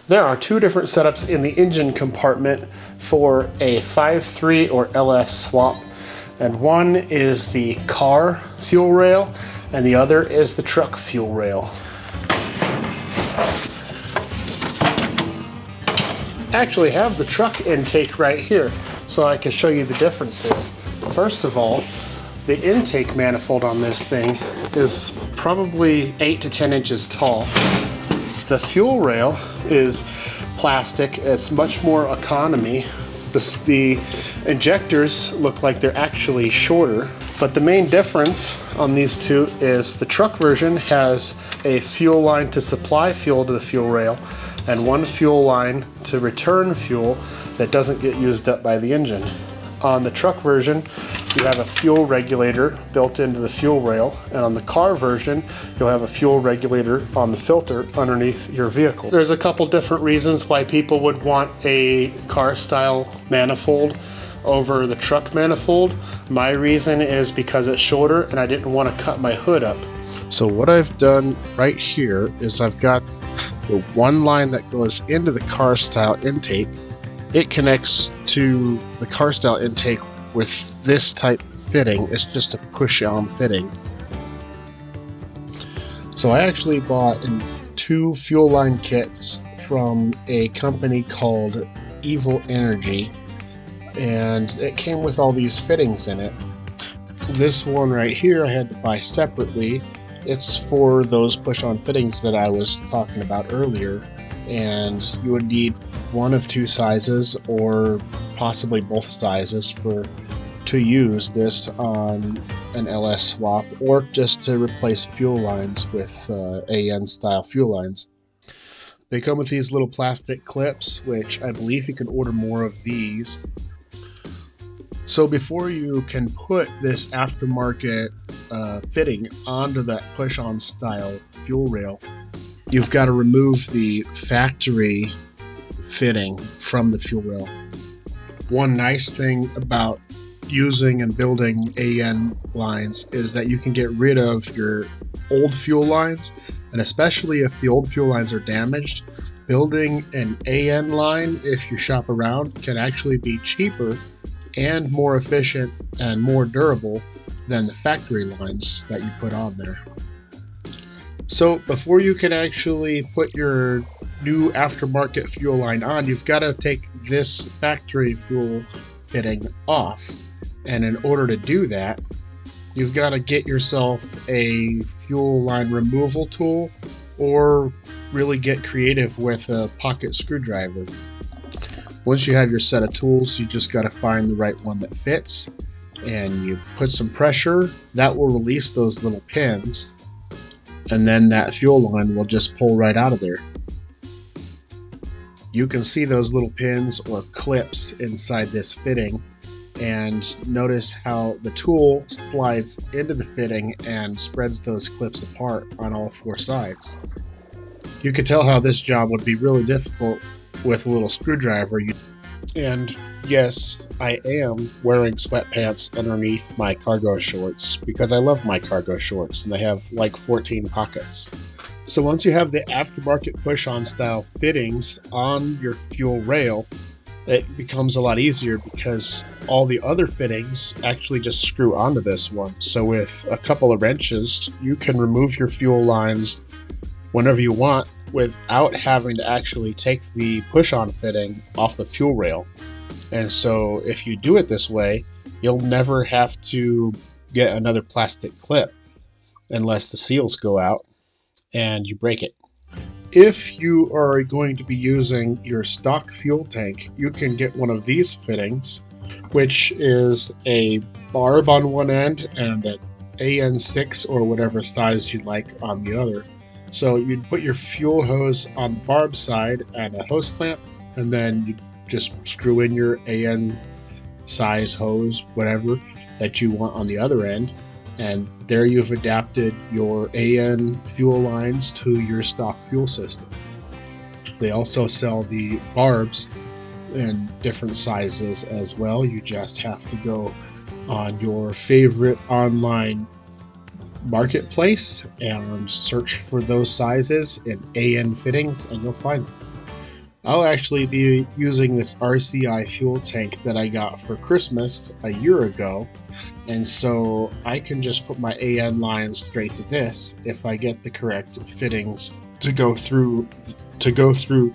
There are two different setups in the engine compartment for a 5.3 or LS swap, and one is the car fuel rail and the other is the truck fuel rail. I actually have the truck intake right here so I can show you the differences. First of all, the intake manifold on this thing is probably 8 to 10 inches tall. The fuel rail is plastic. It's much more economy. The injectors look like they're actually shorter, but the main difference on these two is the truck version has a fuel line to supply fuel to the fuel rail and one fuel line to return fuel that doesn't get used up by the engine. On the truck version, you have a fuel regulator built into the fuel rail, and on the car version, you'll have a fuel regulator on the filter underneath your vehicle. There's a couple different reasons why people would want a car-style manifold over the truck manifold. My reason is because it's shorter and I didn't want to cut my hood up. So what I've done right here is I've got the one line that goes into the car-style intake. It connects to the car style intake with this type fitting. It's just a push-on fitting. So I actually bought two fuel line kits from a company called Evil Energy, and it came with all these fittings in it. This one right here I had to buy separately. It's for those push-on fittings that I was talking about earlier, and you would need one of two sizes or possibly both sizes to use this on an LS swap, or just to replace fuel lines with AN style fuel lines. They come with these little plastic clips, which I believe you can order more of these. So before you can put this aftermarket fitting onto that push-on style fuel rail, you've got to remove the factory fitting from the fuel rail. One nice thing about using and building AN lines is that you can get rid of your old fuel lines, and especially if the old fuel lines are damaged, building an AN line, if you shop around, can actually be cheaper and more efficient and more durable than the factory lines that you put on there. So before you can actually put your new aftermarket fuel line on, you've got to take this factory fuel fitting off. And in order to do that, you've got to get yourself a fuel line removal tool, or really get creative with a pocket screwdriver. Once you have your set of tools, you just got to find the right one that fits, and you put some pressure. That will release those little pins, and then that fuel line will just pull right out of there. You can see those little pins or clips inside this fitting, and notice how the tool slides into the fitting and spreads those clips apart on all four sides. You can tell how this job would be really difficult with a little screwdriver. And yes, I am wearing sweatpants underneath my cargo shorts because I love my cargo shorts, and they have like 14 pockets. So once you have the aftermarket push-on style fittings on your fuel rail, it becomes a lot easier because all the other fittings actually just screw onto this one. So with a couple of wrenches, you can remove your fuel lines whenever you want without having to actually take the push-on fitting off the fuel rail. And so if you do it this way, you'll never have to get another plastic clip unless the seals go out and you break it. If you are going to be using your stock fuel tank, you can get one of these fittings, which is a barb on one end and an AN6 or whatever size you like on the other. So you'd put your fuel hose on the barb side and a hose clamp, and then you just screw in your AN size hose, whatever that you want on the other end. And there you've adapted your AN fuel lines to your stock fuel system. They also sell the barbs in different sizes as well. You just have to go on your favorite online marketplace and search for those sizes in AN fittings, and you'll find them. I'll actually be using this RCI fuel tank that I got for Christmas a year ago, and so I can just put my AN line straight to this if I get the correct fittings to go through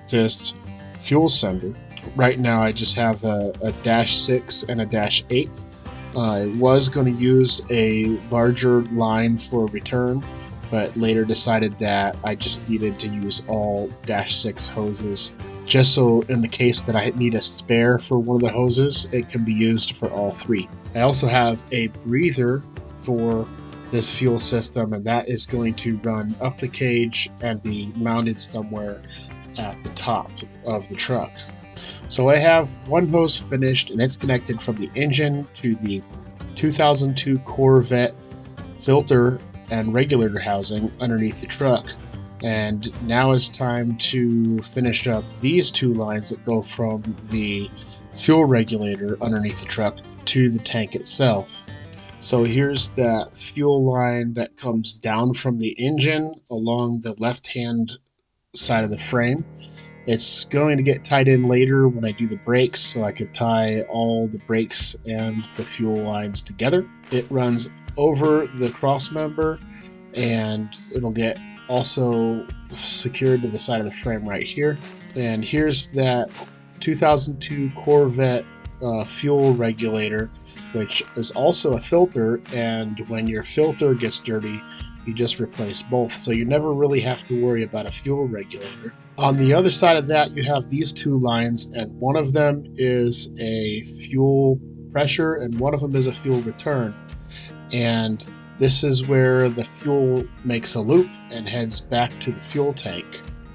this fuel sender. Right now I just have a -6 and a -8. I was going to use a larger line for return, but later decided that I just needed to use all -6 hoses, just so in the case that I need a spare for one of the hoses, it can be used for all three. I also have a breather for this fuel system, and that is going to run up the cage and be mounted somewhere at the top of the truck. So I have one hose finished, and it's connected from the engine to the 2002 Corvette filter and regulator housing underneath the truck. And now it's time to finish up these two lines that go from the fuel regulator underneath the truck to the tank itself. So here's that fuel line that comes down from the engine along the left-hand side of the frame. It's going to get tied in later when I do the brakes, so I could tie all the brakes and the fuel lines together. It runs over the cross member, and it'll get also secured to the side of the frame right here. And here's that 2002 Corvette fuel regulator, which is also a filter, and when your filter gets dirty, you just replace both, so you never really have to worry about a fuel regulator. On the other side of that, you have these two lines, and one of them is a fuel pressure and one of them is a fuel return. And this is where the fuel makes a loop and heads back to the fuel tank.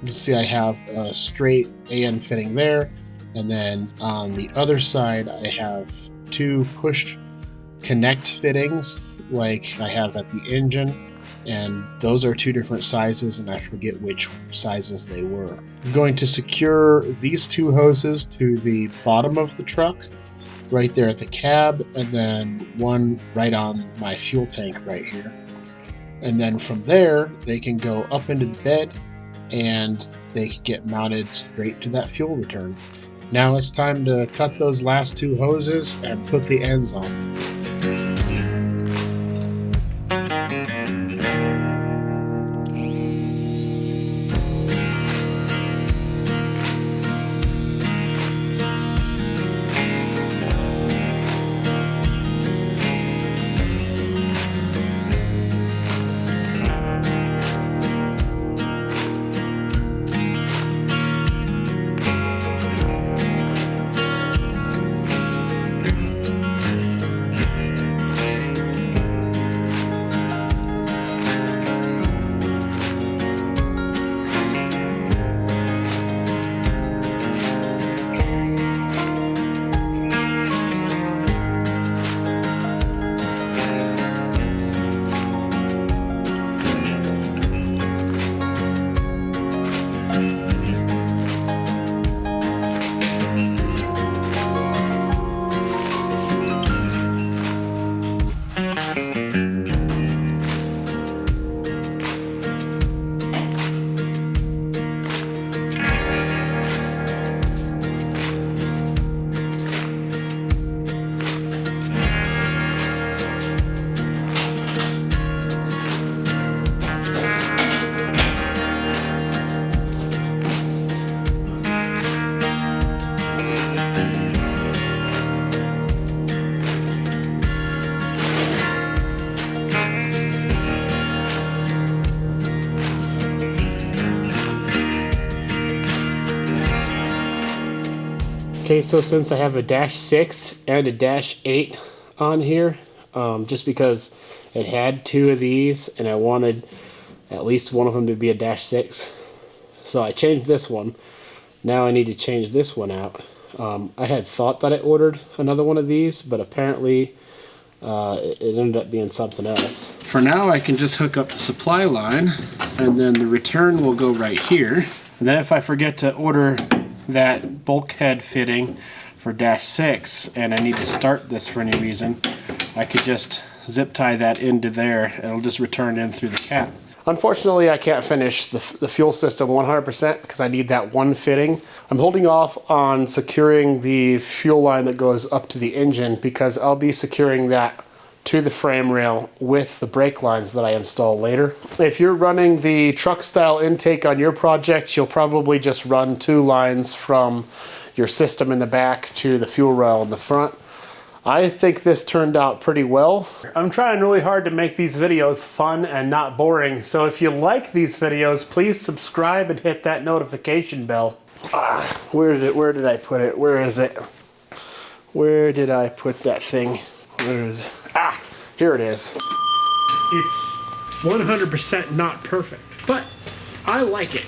You can see I have a straight AN fitting there, and then on the other side I have two push connect fittings like I have at the engine, and those are two different sizes, and I forget which sizes they were. I'm going to secure these two hoses to the bottom of the truck right there at the cab, and then one right on my fuel tank right here. And then from there they can go up into the bed and they can get mounted straight to that fuel return. Now it's time to cut those last two hoses and put the ends on. Okay, so since I have a -6 and a -8 on here, just because it had two of these and I wanted at least one of them to be a -6, so I changed this one. Now I need to change this one out. I had thought that I ordered another one of these, but apparently it ended up being something else. For now I can just hook up the supply line, and then the return will go right here. And then if I forget to order that bulkhead fitting for -6 and I need to start this for any reason, I could just zip tie that into there. It'll just return in through the cap. Unfortunately, I can't finish the fuel system 100% because I need that one fitting. I'm holding off on securing the fuel line that goes up to the engine because I'll be securing that to the frame rail with the brake lines that I install later. If you're running the truck style intake on your project, you'll probably just run 2 lines from your system in the back to the fuel rail in the front. I think this turned out pretty well. I'm trying really hard to make these videos fun and not boring, so if you like these videos, please subscribe and hit that notification bell. Where did I put it? Where is it? Where did I put that thing? Where is it? Ah, here it is. It's 100% not perfect, but I like it.